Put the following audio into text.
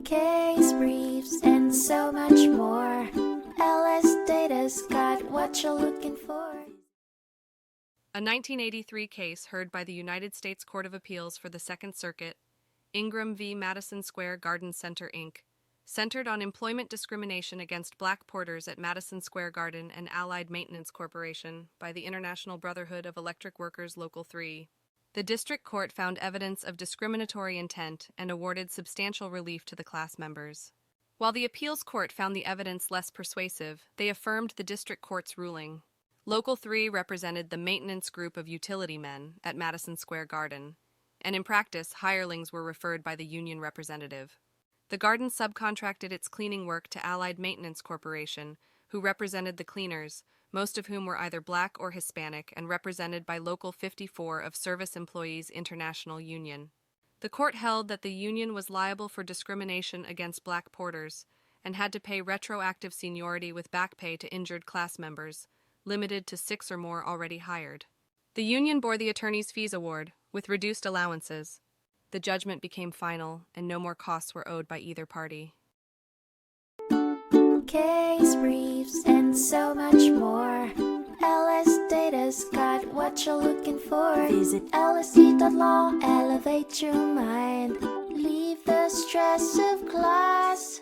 case briefs, and so much more. LSData's got what you're looking for. A 1983 case heard by the United States Court of Appeals for the Second Circuit, Ingram v. Madison Square Garden Center, Inc., centered on employment discrimination against black porters at Madison Square Garden and Allied Maintenance Corporation by the International Brotherhood of Electric Workers Local 3. The district court found evidence of discriminatory intent and awarded substantial relief to the class members. While the appeals court found the evidence less persuasive, they affirmed the district court's ruling. Local 3 represented the maintenance group of utility men at Madison Square Garden, and in practice, hirelings were referred by the union representative. The garden subcontracted its cleaning work to Allied Maintenance Corporation, who represented the cleaners, most of whom were either black or Hispanic and represented by Local 54 of Service Employees International Union. The court held that the union was liable for discrimination against black porters and had to pay retroactive seniority with back pay to injured class members, limited to 6 or more already hired. The union bore the attorney's fees award, with reduced allowances. The judgment became final, and no more costs were owed by either party. Case briefs, and so much more. LSData's got what you're looking for. Visit lsd.law, elevate your mind. Leave the stress of class.